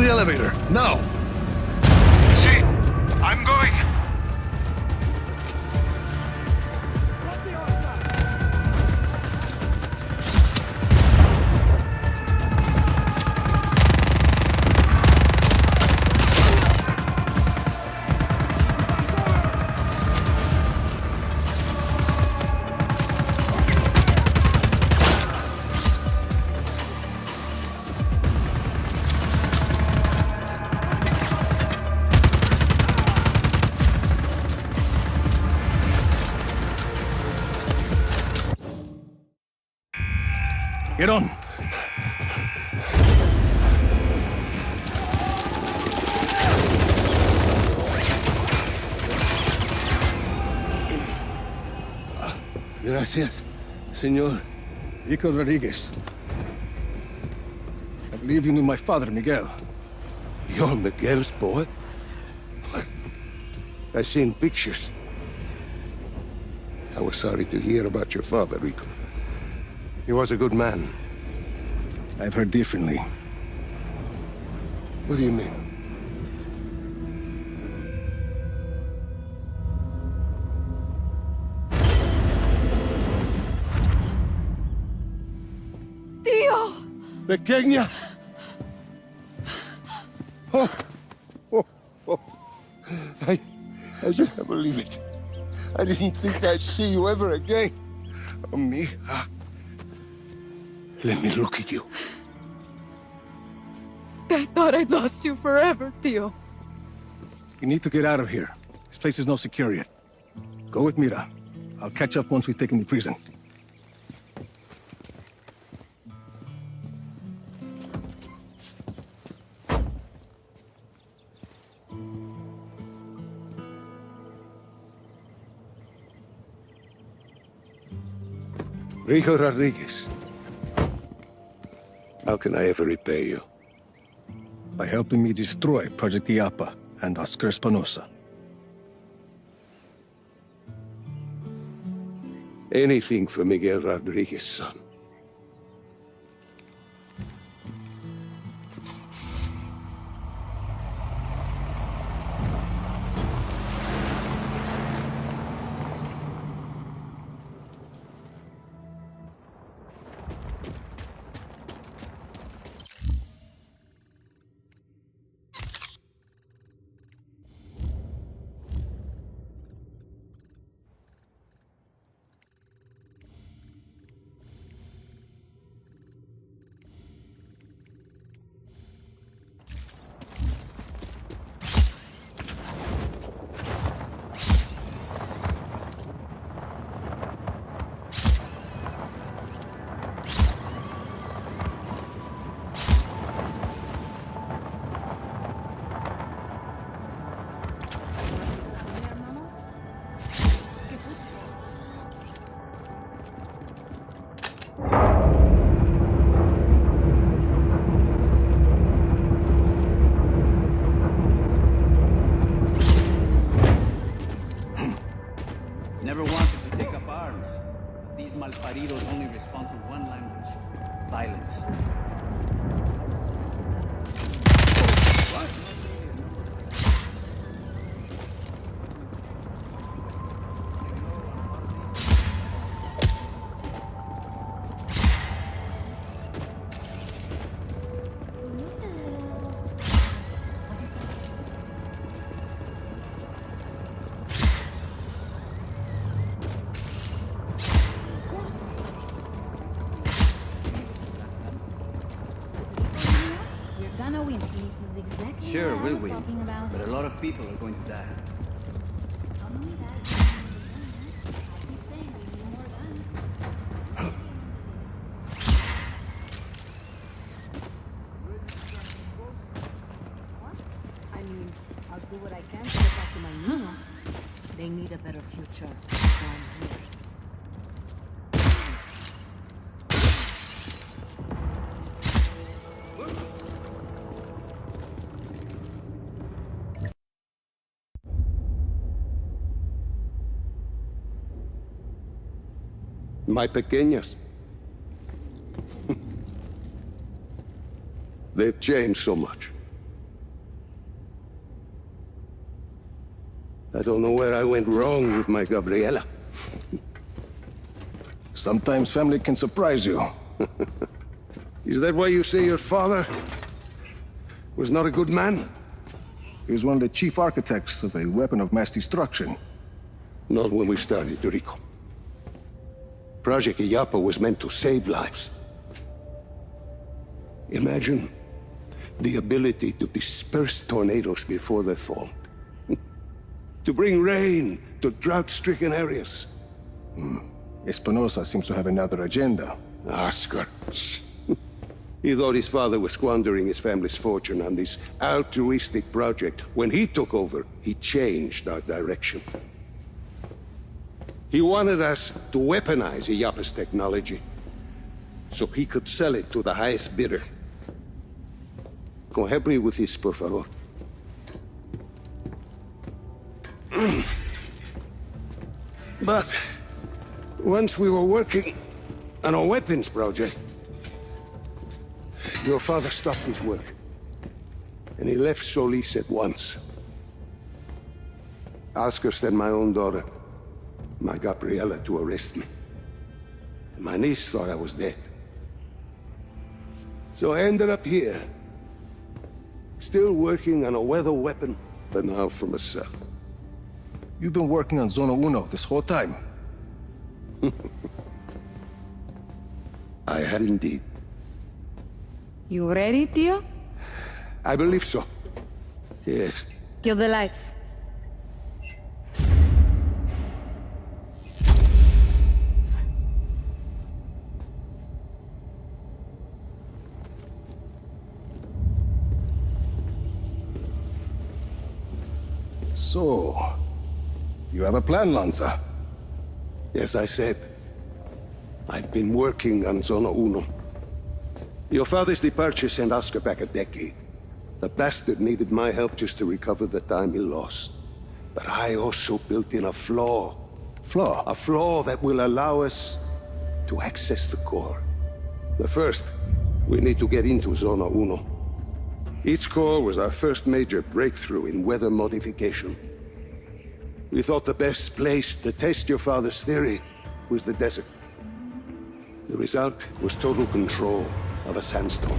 the elevator, now! See, I'm going. Get on! Gracias, señor. Bico Rodriguez. I believe you knew my father, Miguel. You're Miguel's boy? I've seen pictures. I was sorry to hear about your father, Rico. He was a good man. I've heard differently. What do you mean? Tío! Pequeña! Oh. I just can't believe it. I didn't think I'd see you ever again. Oh, mija. Let me look at you. I thought I'd lost you forever, Tío. You need to get out of here. This place is not secure yet. Go with Mira. I'll catch up once we've taken the prison. Rico Rodriguez. How can I ever repay you? By helping me destroy Project Iapa and Oscar Espinosa. Anything for Miguel Rodriguez, son. Never wanted to take up arms. These malparidos only respond to one language: violence. Gonna win. This is exactly Sure, what I we'll was win. talking about. But a lot of people are going to die. Not only that, I keep saying we need more guns. What? I mean, I'll do what I can to look after my niños. They need a better future, so I'm here. My pequeñas. They've changed so much. I don't know where I went wrong with my Gabriela. Sometimes family can surprise you. Is that why you say your father was not a good man? He was one of the chief architects of a weapon of mass destruction. Not when we started, Rico. Project Iyapa was meant to save lives. Imagine the ability to disperse tornadoes before they fall. To bring rain to drought-stricken areas. Espinosa seems to have another agenda. Oscar. He thought his father was squandering his family's fortune on this altruistic project. When he took over, he changed our direction. He wanted us to weaponize Iyapa's technology, so he could sell it to the highest bidder. Go help me with this, por favor. But once we were working on a weapons project, your father stopped his work, and he left Solis at once. Oscar sent my own daughter, my Gabriela, to arrest me. My niece thought I was dead. So I ended up here, still working on a weather weapon, but now from a cell. You've been working on Zona Uno this whole time. I had indeed. You ready, Tio? I believe so. Yes. Kill the lights. So, you have a plan, Lanza? As I said, I've been working on Zona Uno. Your father's departure sent Oscar back a decade. The bastard needed my help just to recover the time he lost. But I also built in a flaw. Flaw? A flaw that will allow us to access the core. But first, we need to get into Zona Uno. Each core was our first major breakthrough in weather modification. We thought the best place to test your father's theory was the desert. The result was total control of a sandstorm.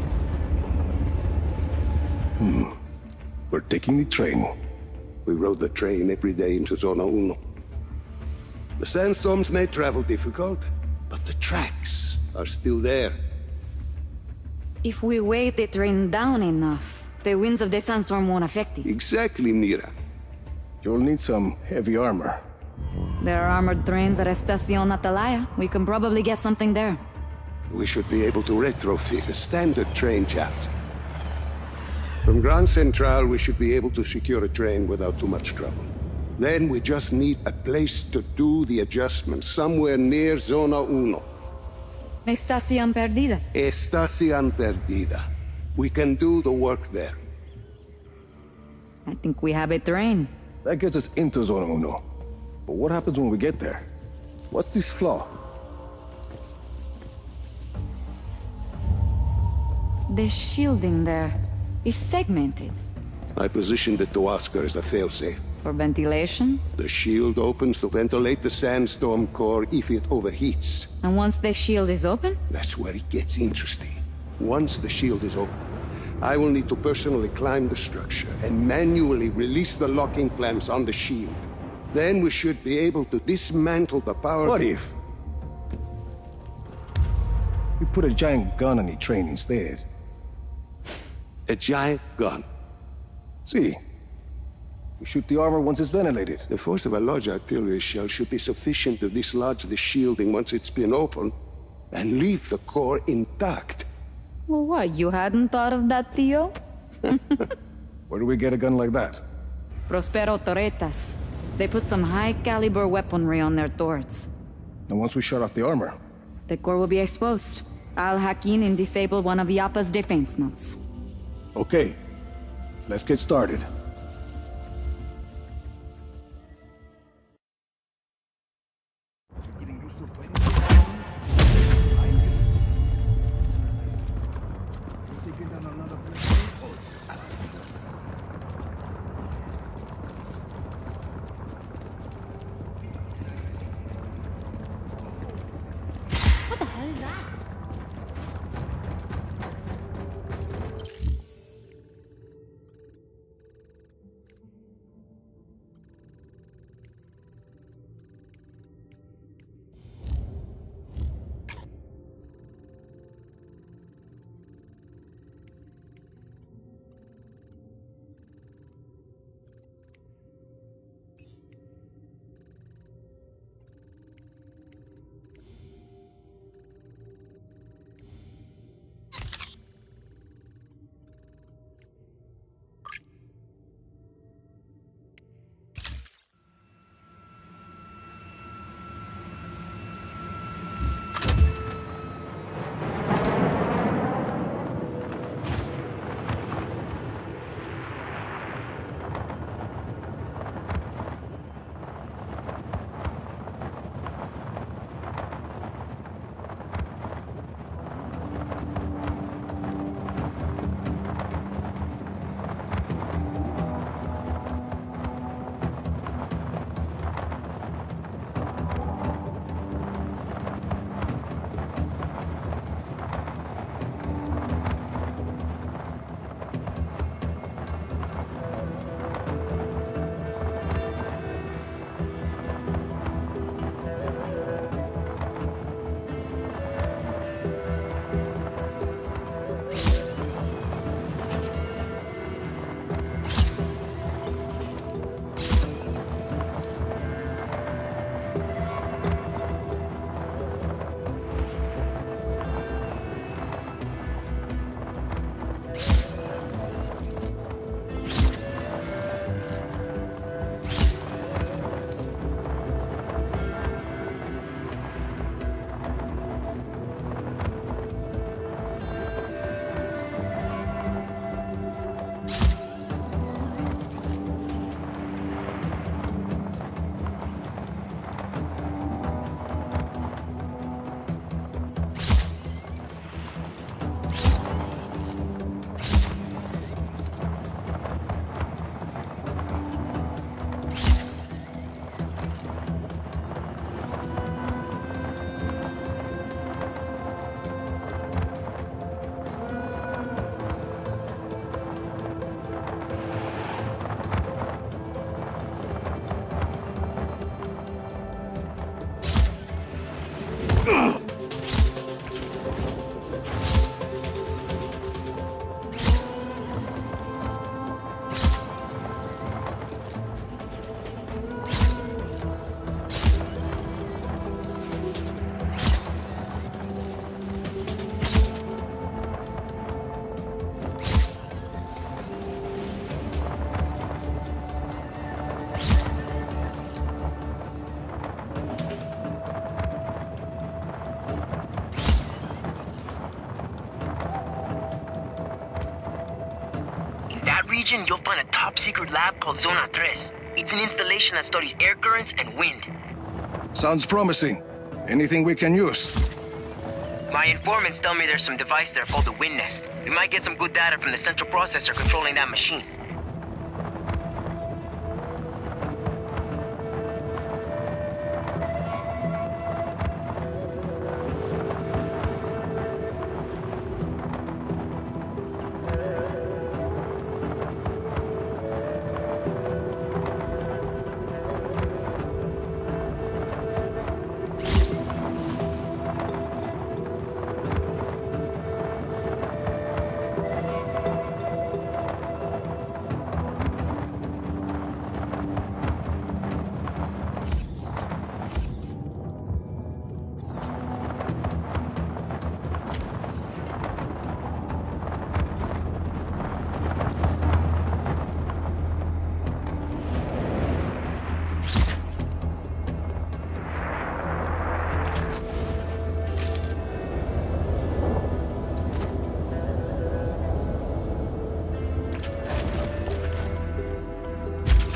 We're taking the train. We rode the train every day into Zona Uno. The sandstorms made travel difficult, but the tracks are still there. If we weight the train down enough, the winds of the sandstorm won't affect it. Exactly, Mira. You'll need some heavy armor. There are armored trains at Estacion Atalaya. We can probably get something there. We should be able to retrofit a standard train chassis. From Grand Central, we should be able to secure a train without too much trouble. Then we just need a place to do the adjustments, somewhere near Zona Uno. Estacion Perdida. Estacion Perdida. We can do the work there. I think we have a train. That gets us into Zona Uno. But what happens when we get there? What's this flaw? The shielding there is segmented. I positioned it to Oscar as a failsafe. For ventilation? The shield opens to ventilate the sandstorm core if it overheats. And once the shield is open? That's where it gets interesting. Once the shield is open, I will need to personally climb the structure and manually release the locking clamps on the shield. Then we should be able to dismantle the power... What if we put a giant gun on the train instead? A giant gun. See, we shoot the armor once it's ventilated. The force of a large artillery shell should be sufficient to dislodge the shielding once it's been opened and leave the core intact. Well, what, you hadn't thought of that, Tio? Where do we get a gun like that? Prospero Torretas. They put some high-caliber weaponry on their turrets. And once we shut off the armor, The core will be exposed. I'll hack in and disable one of Iyapa's defense nodes. okay, let's get started. region, you'll find a top-secret lab called Zona 3. It's an installation that studies air currents and wind. Sounds promising. Anything we can use? My informants tell me there's some device there called the Wind Nest. We might get some good data from the central processor controlling that machine.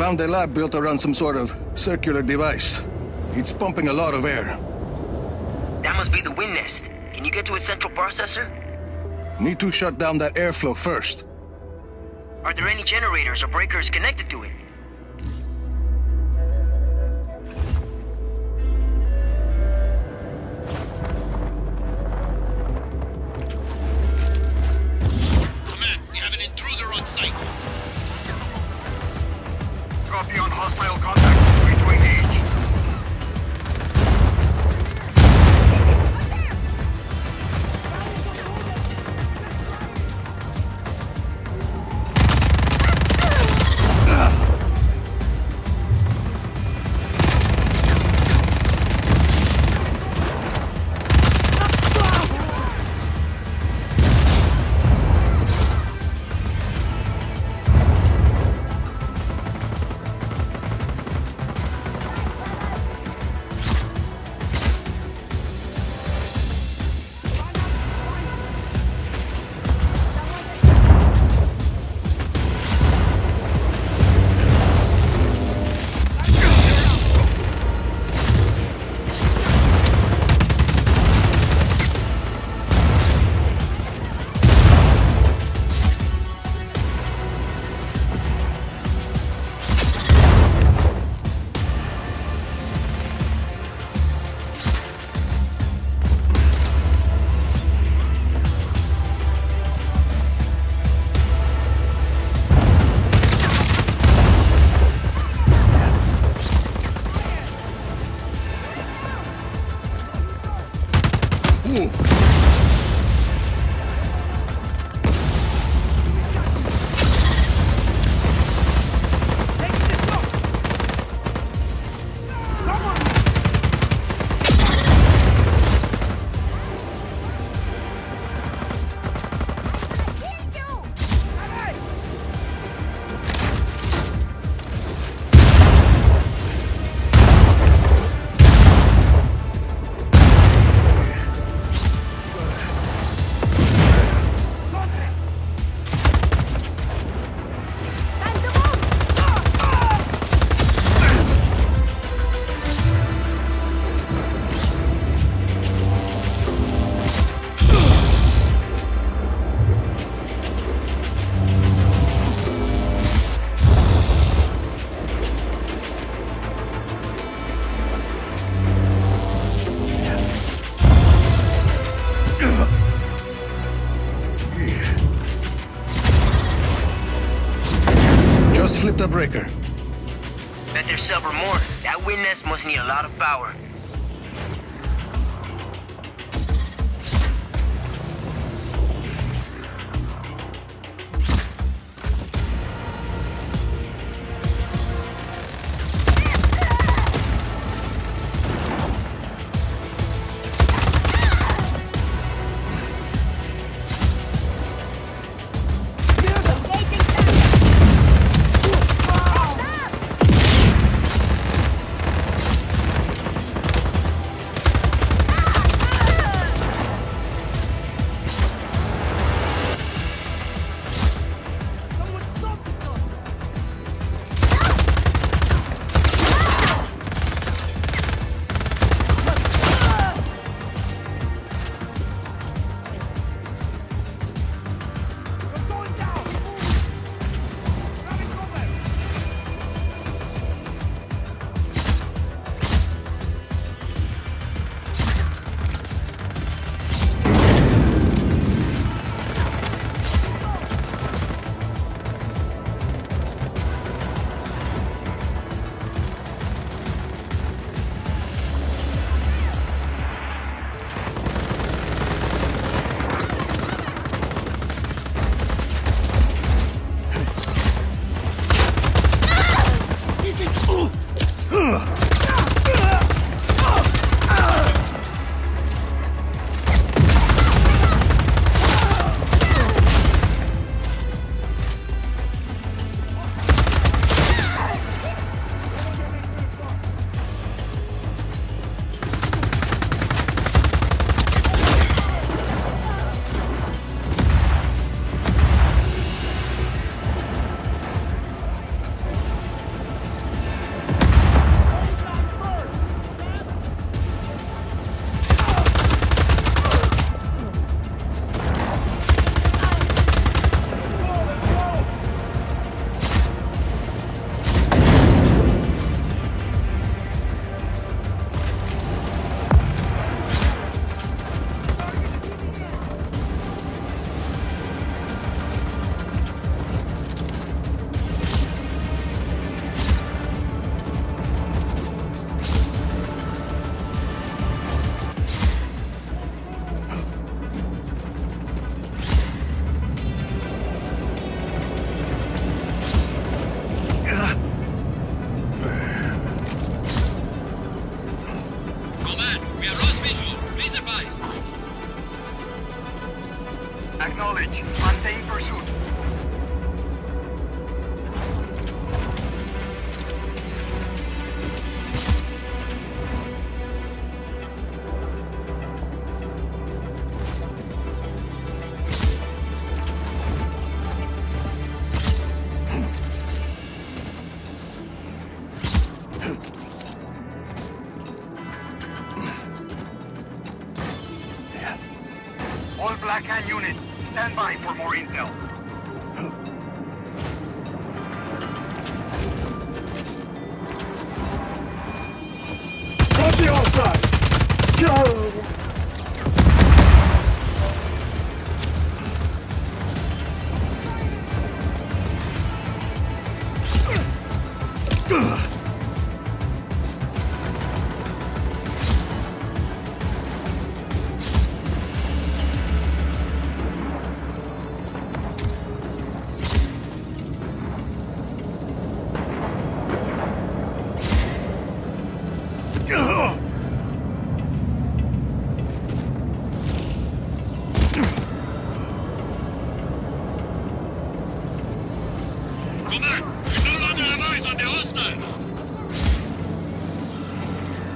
Found a lab built around some sort of circular device. It's pumping a lot of air. That must be the Wind Nest. Can you get to its central processor? Need to shut down that airflow first. Are there any generators or breakers connected to it? Command, we have an intruder on site. Copy on hostile contact. Free to engage. Flipped a breaker. Bet there's several more. That Wind Nest must need a lot of power.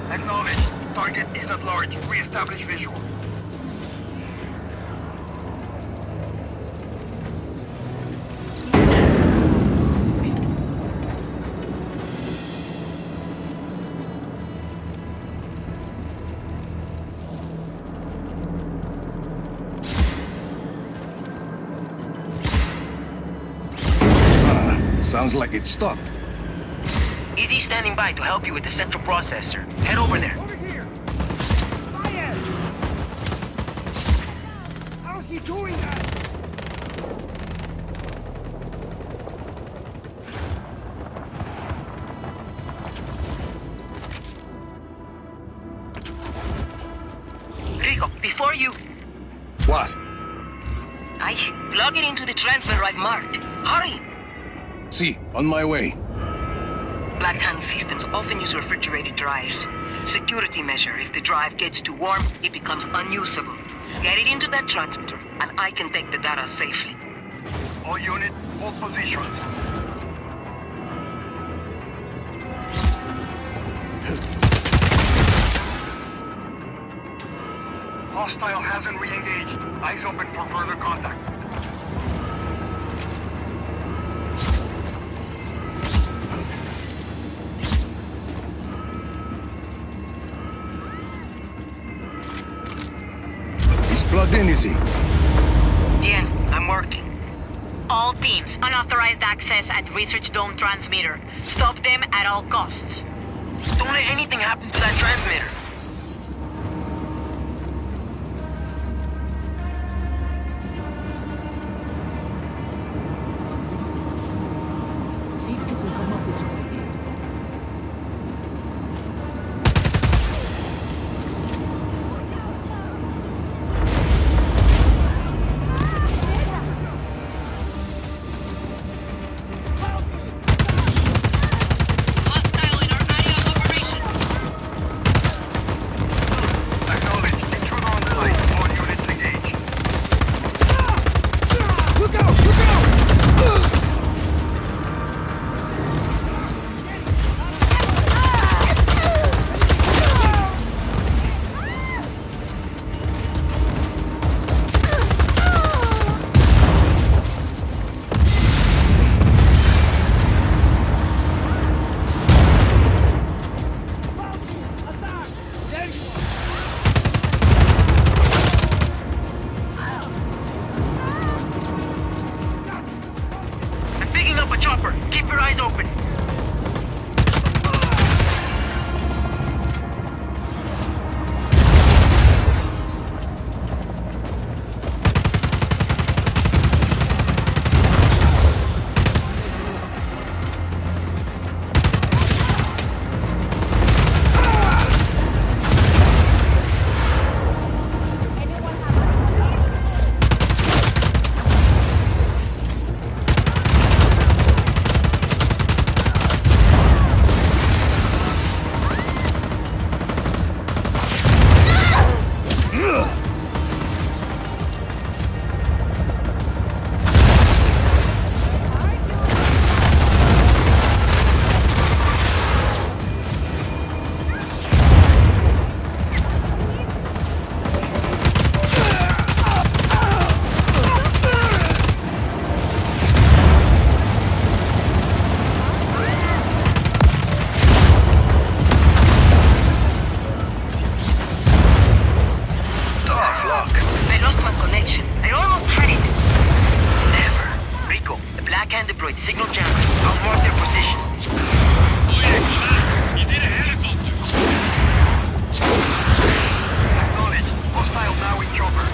Acknowledged. Target is at large. Re-establish visual. Sounds like it stopped. Easy standing by to help you with the central processor. Head over there. Over here! Fire! How's he doing that? Rico, before you... What? Plug it into the transmitter I've marked. Hurry! See, on my way. Black Hand systems often use refrigerated drives. Security measure, if the drive gets too warm, it becomes unusable. Get it into that transmitter, and I can take the data safely. All units, hold positions. Hostile hasn't re-engaged. Eyes open for further contact. He's plugged in, is he? Ian, I'm working. All teams, unauthorized access at Research Dome transmitter. Stop them at all costs. Don't let anything happen to that transmitter. See if you can come up with something here. Hostile in our area of operation. Acknowledged. Intruder on site. All units engaged. Look out! Look out! I'm picking up a chopper. Keep your eyes open. I lost my connection. I almost had it. Never. Rico, the Black Hand deployed signal jammers. I'll mark their position. Acknowledged. Hostile now in chopper.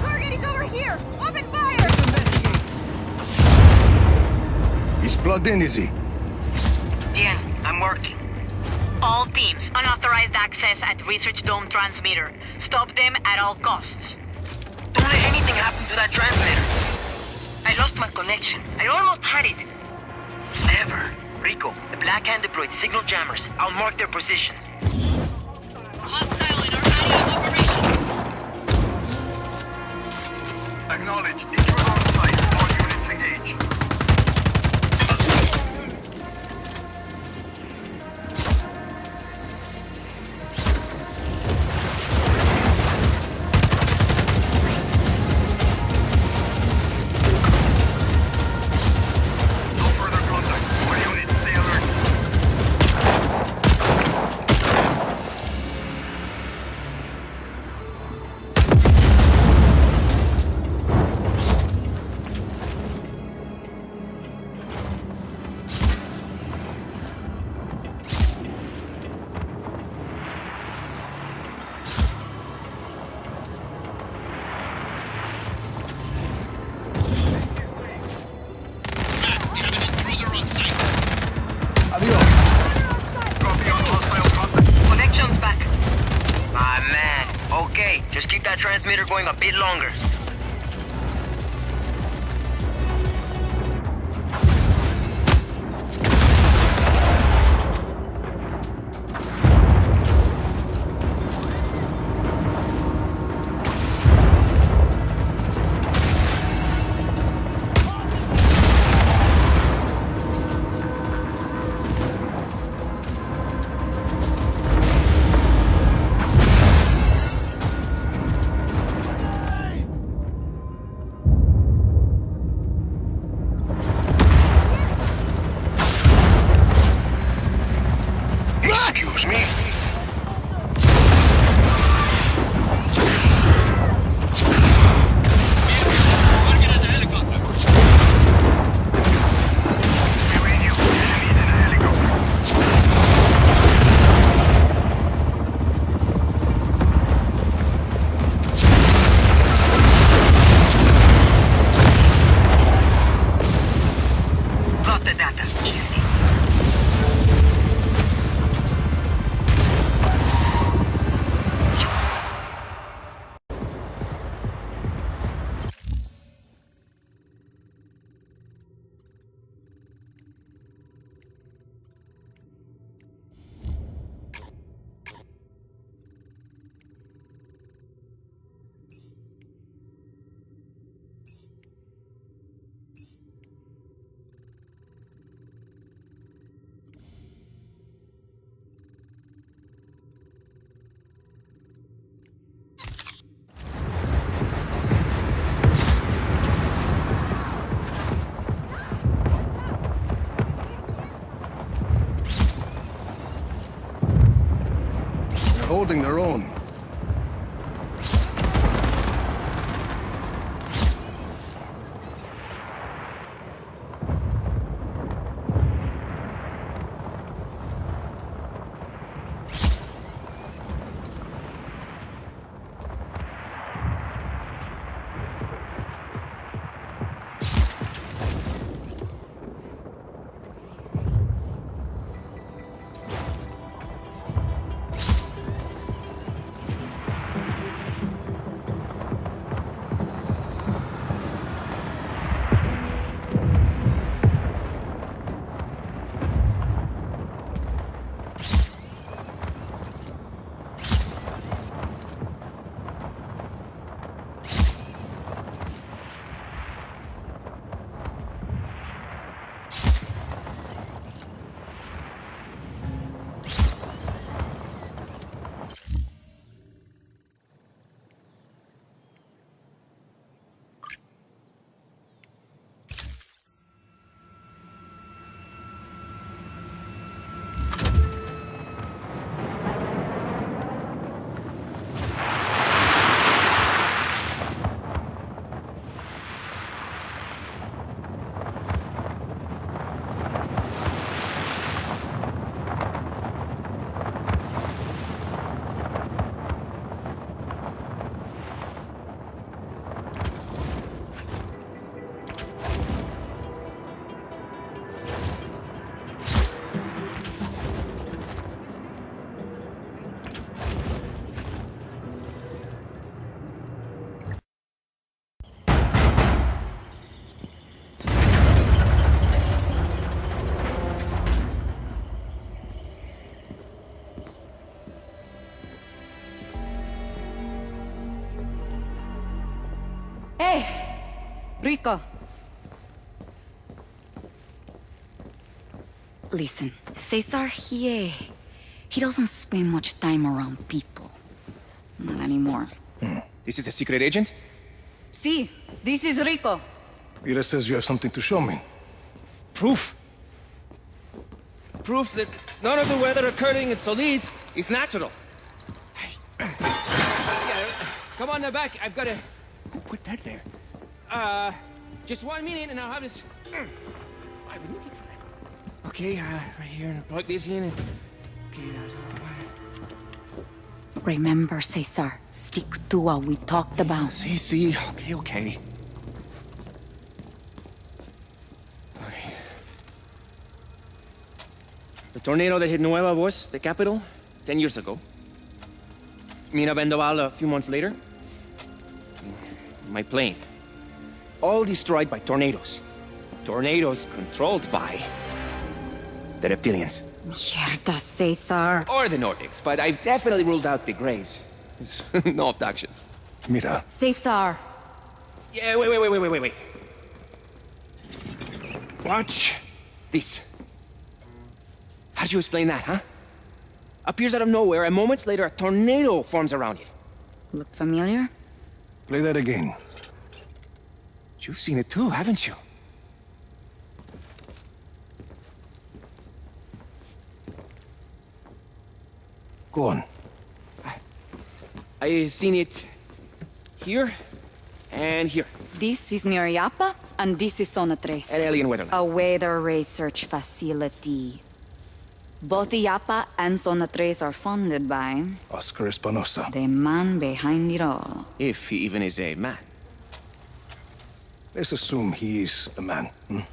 Target is over here! Open fire! logged in, is he? Bien, I'm working. All teams, unauthorized access at Research Dome transmitter. Stop them at all costs. Don't let anything happen to that transmitter. I lost my connection. I almost had it. Never. Rico, the Black Hand deployed signal jammers. I'll mark their positions. Hostile in our area of operation. Acknowledge. Intruder on site. All units engage. No further contact. All units, stay alert. Adios. Copy on hostile contact. Connection's back. Ah, man. Okay, just keep that transmitter going a bit longer. Excuse me? Hearing you. Enemy in a helicopter. Got the data. Easy. They're holding their own. Hey, Rico. Listen, Cesar, he doesn't spend much time around people. Not anymore. This is the secret agent? See, this is Rico. Mira says you have something to show me. Proof. Proof that none of the weather occurring in Solis is natural. Yeah, come on, now back. I've got to... Who put that there? Just 1 minute and I'll have this... I've been looking for that. Okay, right here, and plug this in and... Okay, now... Remember, Cesar, stick to what we talked about. See, okay. Okay. The tornado that hit Nueva Voz, the capital, 10 years ago. Mina Vendaval a few months later. My plane. All destroyed by tornadoes. Tornadoes controlled by... the reptilians. Mierda, Cesar. Or the Nordics, but I've definitely ruled out the Greys. No abductions. Mira, Cesar. Yeah, wait. Watch this. How do you explain that, huh? Appears out of nowhere, and moments later, a tornado forms around it. Look familiar? play that again. You've seen it too, haven't you? Go on. I've seen it here and here. This is near Yapa, and this is Zona 3. At Alien Weather Lab. A weather research facility. Both the Yapa and Zona 3 are funded by... Oscar Espinosa. the man behind it all. If he even is a man. Let's assume he is a man. Do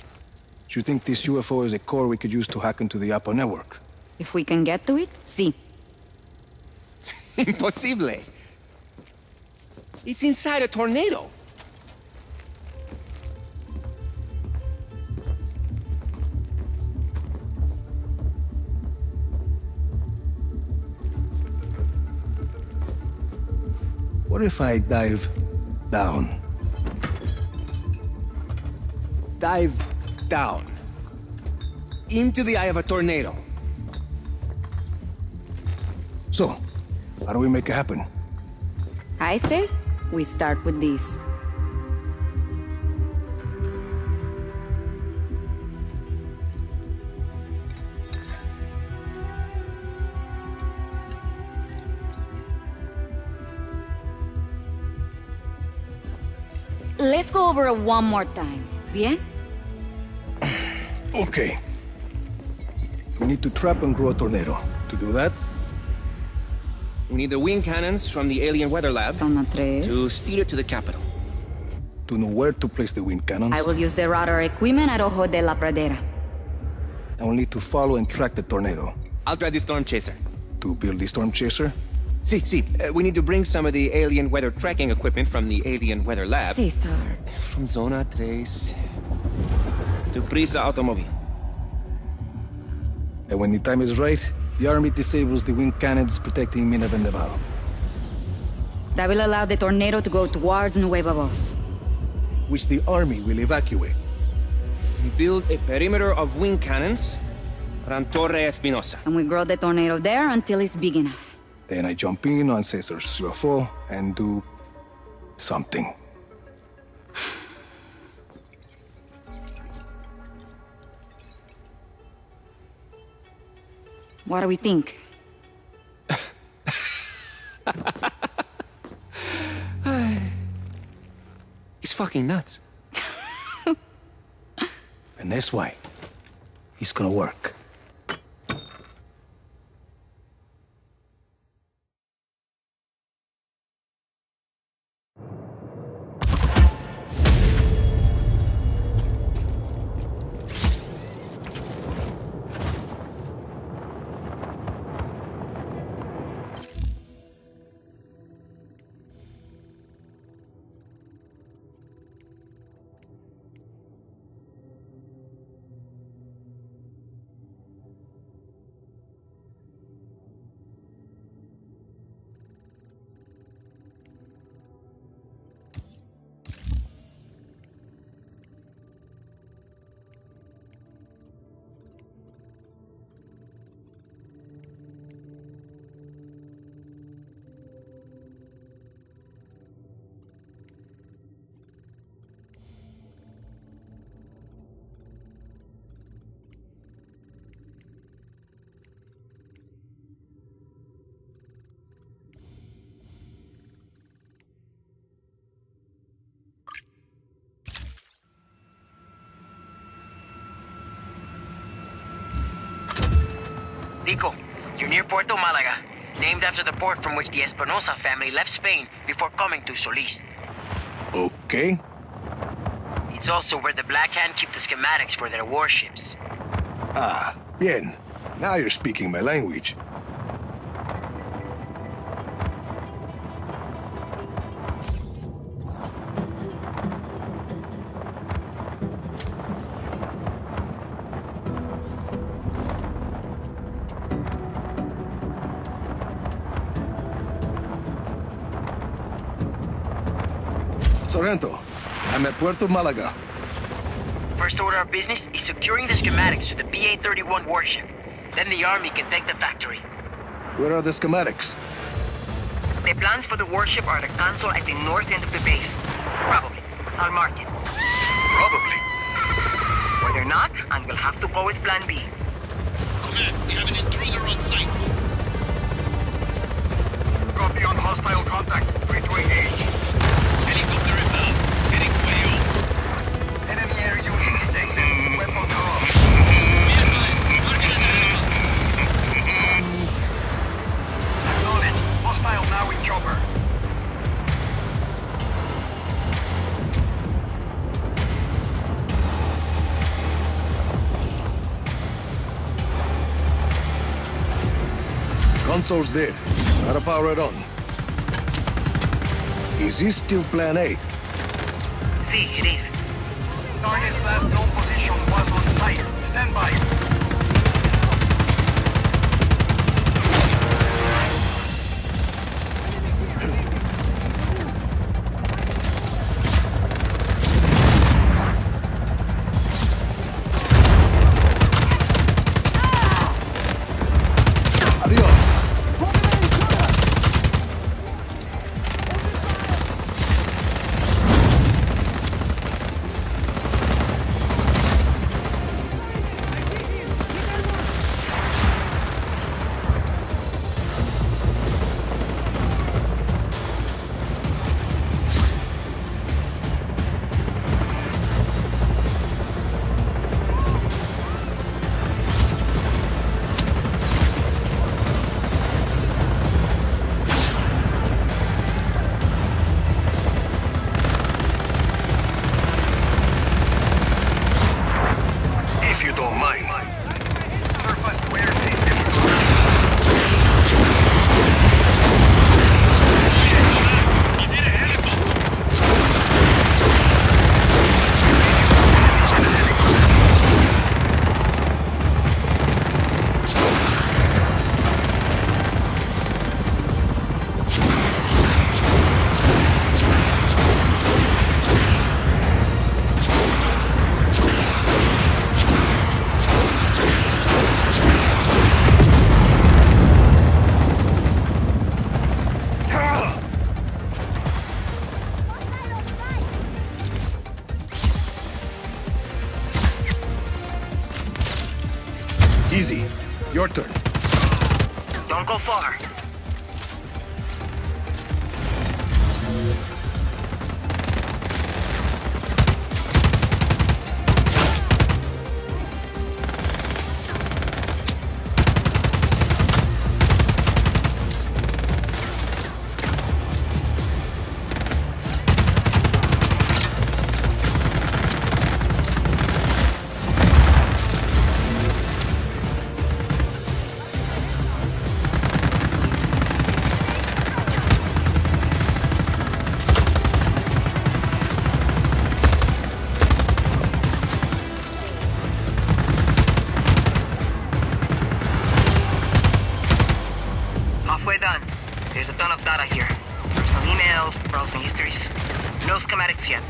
you think this UFO is a core we could use to hack into the Apo network? If we can get to it, see. Impossible. It's inside a tornado. What if I dive down? Dive down. Into the eye of a tornado. So, how do we make it happen? I say, we start with this. Let's go over it one more time, bien? Okay. We need to trap and grow a tornado. To do that, We need the wind cannons from the Alien Weather Lab Zona 3. to steer it to the capital. to know where to place the wind cannons, I will use the radar equipment at Ojo de la Pradera. I will need to follow and track the tornado. I'll drive the storm chaser. To build the storm chaser, We need to bring some of the alien weather tracking equipment from the Alien Weather Lab. Cesar. From Zona 3 to Prisa Automobile. and when the time is right, the army disables the wind cannons protecting Mina Vendaval. That will allow the tornado to go towards Nueva Voz. Which the army will evacuate. We build a perimeter of wind cannons around Torre Espinosa. And we grow the tornado there until it's big enough. Then I jump in on Cesar's UFO and do something. What do we think? He's fucking nuts. And that's why it's gonna work. Dico, you're near Puerto Malaga, named after the port from which the Espinosa family left Spain before coming to Solis. Okay. It's also where the Black Hand keep the schematics for their warships. Ah, bien. Now you're speaking my language. Sorrento, I'm at Puerto Malaga. First order of business is securing the schematics to the BA-31 warship. Then the army can take the factory. Where are the schematics? The plans for the warship are at a console at the north end of the base. Probably. I'll mark it. Probably. Or they're not, and we'll have to go with plan B. Command, we have an intruder on site. Copy on hostile contact. Free to engage. Helicopter inbound. Heading for you. Enemy air unit detected. Weapons off. Be advised. Target available. Acknowledge. Hostile now in chopper. Console's dead. Gotta power it on. Is this still plan A? See, it is. Target's last known position was on site. Stand by. Adios. If you don't mind. Surface to air system. Easy. Your turn. Don't go far. Halfway done. There's a ton of data here. Personal emails, browsing histories. No schematics yet.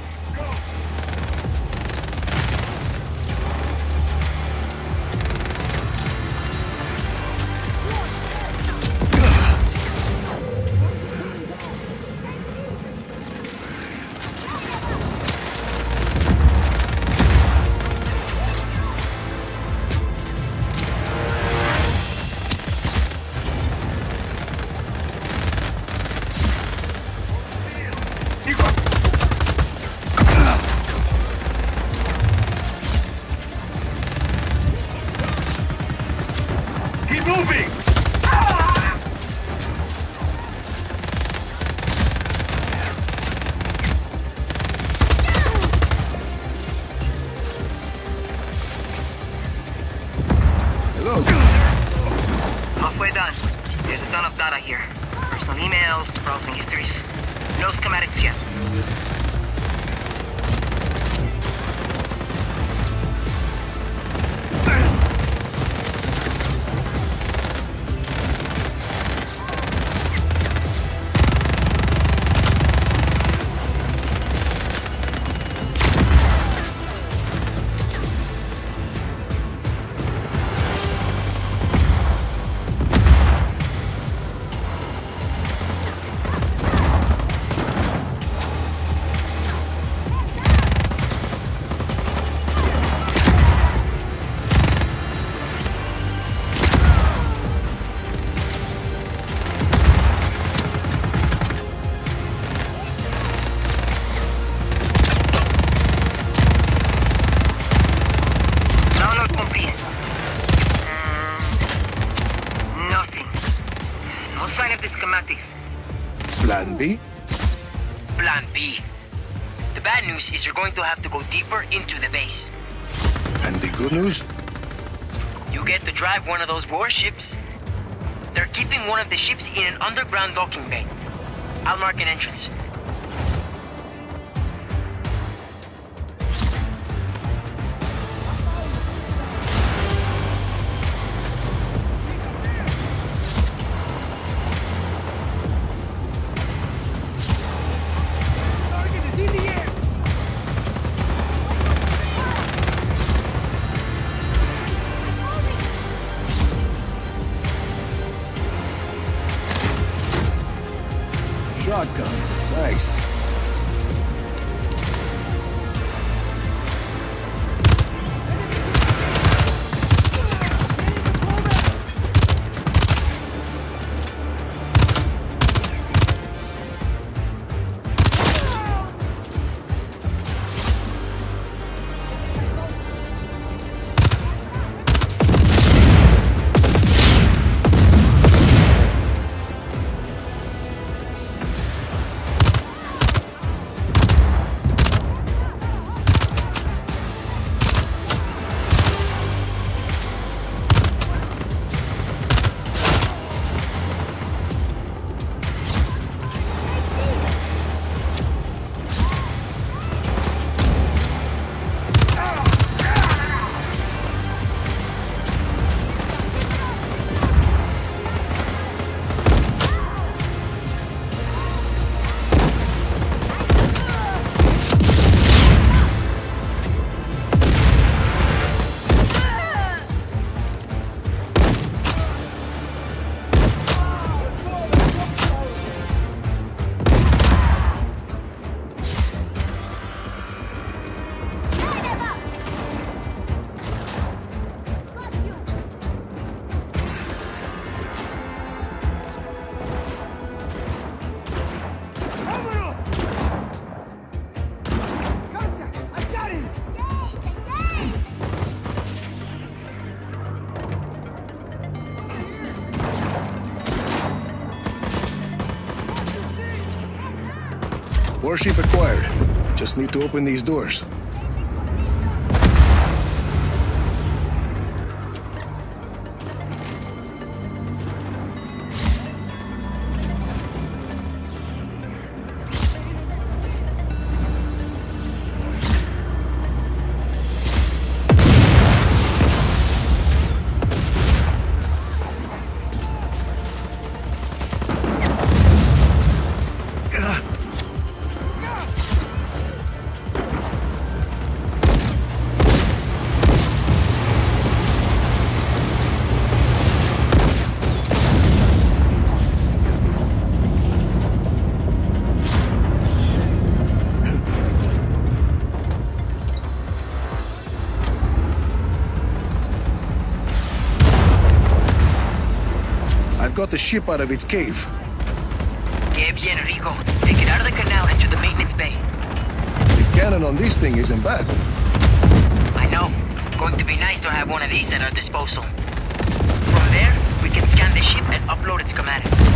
B? Plan B. The bad news is you're going to have to go deeper into the base. And the good news? You get to drive one of those warships. They're keeping one of the ships in an underground docking bay. I'll mark an entrance. Shotgun. Nice. Warship acquired. Just need to open these doors. Got the ship out of its cave. Que bien, Rico. Take it out of the canal and to the maintenance bay. The cannon on this thing isn't bad. I know. Going to be nice to have one of these at our disposal. From there, we can scan the ship and upload its schematics.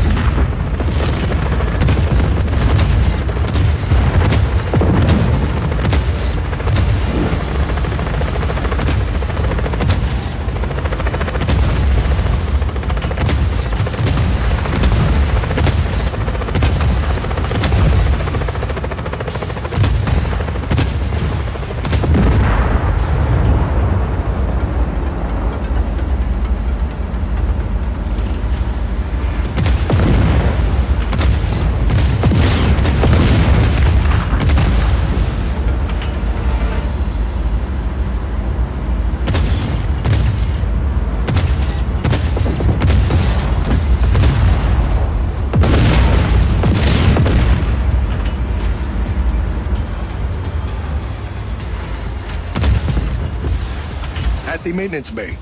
At the maintenance bay.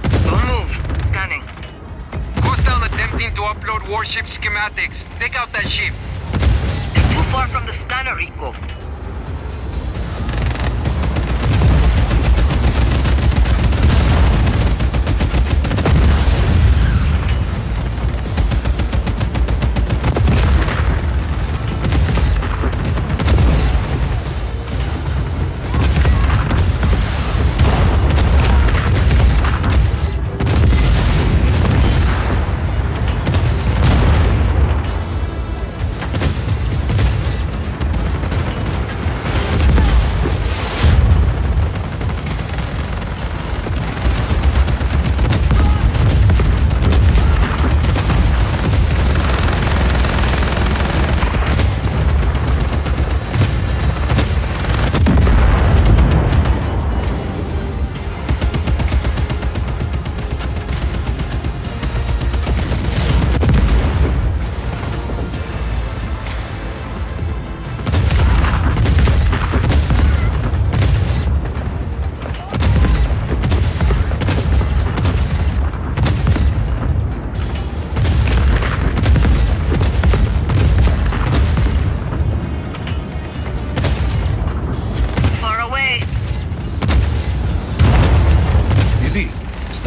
Don't move. Scanning. Hostile attempting to upload warship schematics. Take out that ship. They're too far from the scanner, Rico.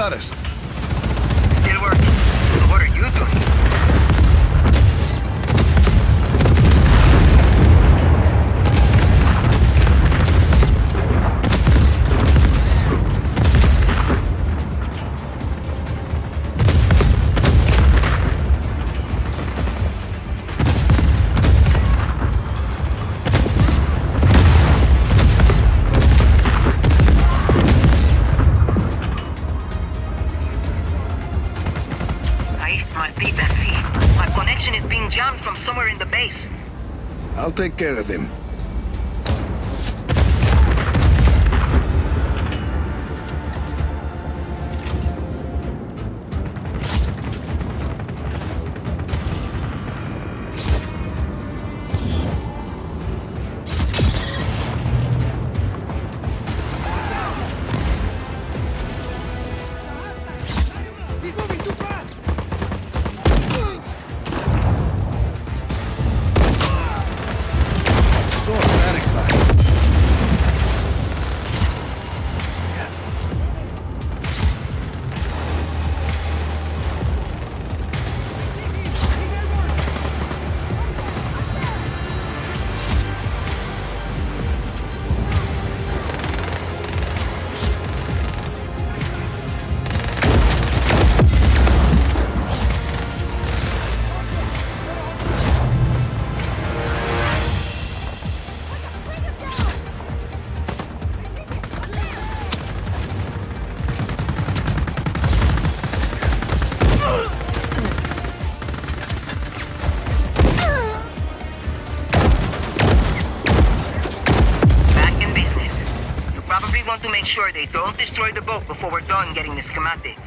status? Still working. What are you doing? Jammed from somewhere in the base. I'll take care of him. To make sure they don't destroy the boat before we're done getting the schematics.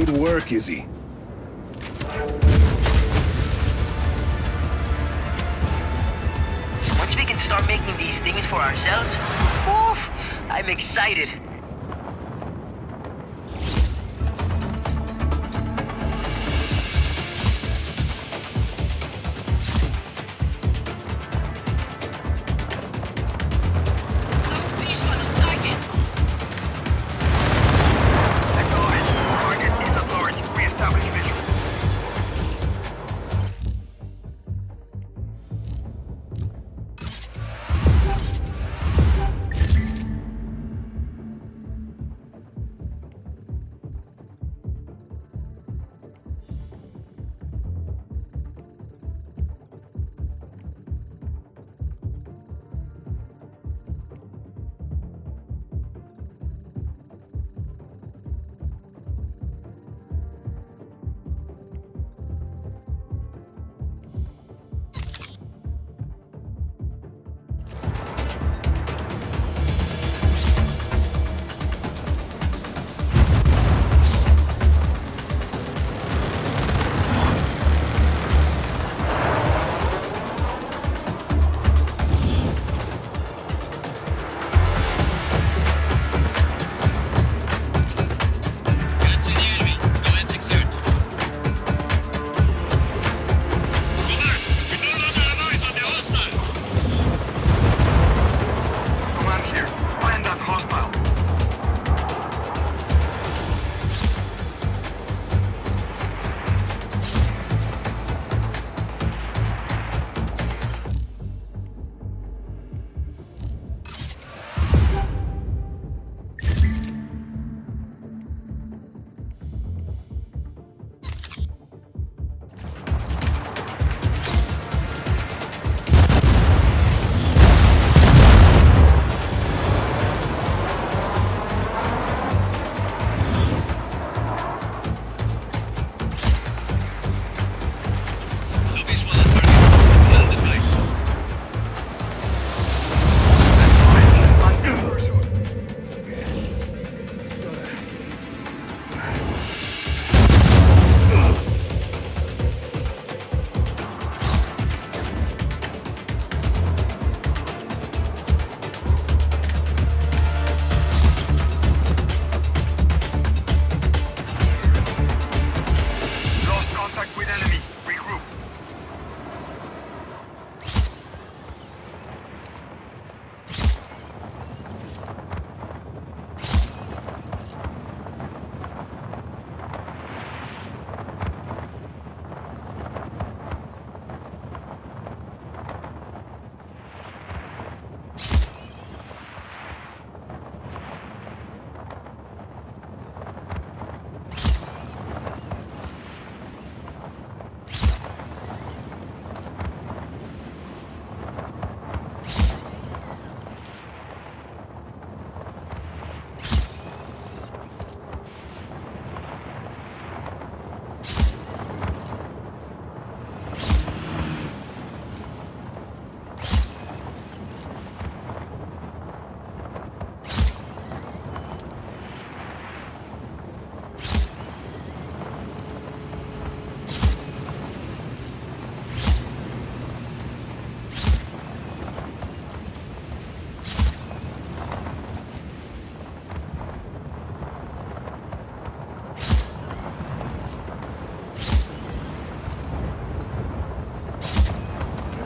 Good work, Izzy. Once we can start making these things for ourselves, oof, I'm excited.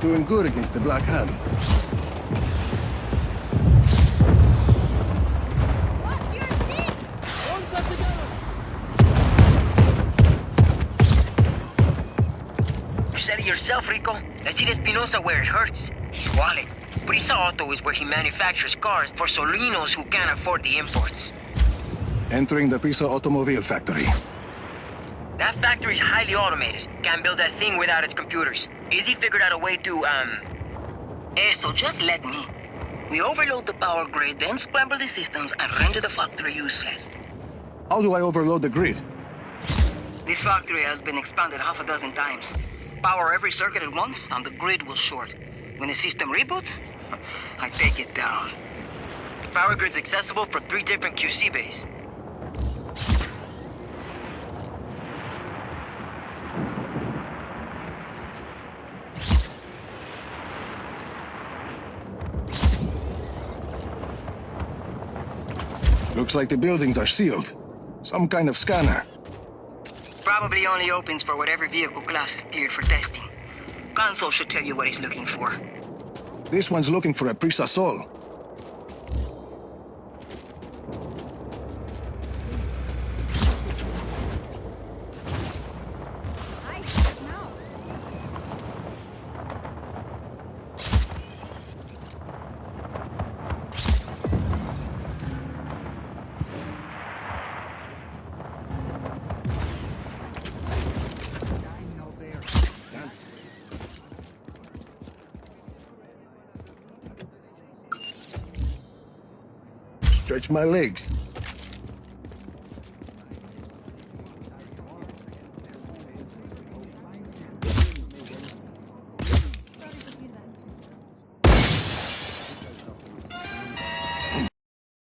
doing good against the Black Hand. Watch your six! You said it yourself, Rico. Let's hit Espinosa where it hurts. His wallet. Prisa Auto is where he manufactures cars for Solinos who can't afford the imports. Entering the Prisa automobile factory. That factory is highly automated. Can't build that thing without its computers. Izzy figured out a way to, So just let me. We overload the power grid, then scramble the systems and render the factory useless. How do I overload the grid? This factory has been expanded half a dozen times. Power every circuit at once, and the grid will short. When the system reboots, I take it down. The power grid's accessible from 3 different QC bays. Looks like the buildings are sealed. Some kind of scanner. Probably only opens for whatever vehicle class is cleared for testing. Console should tell you what he's looking for. This one's looking for a Prisa Sol. Stretch my legs.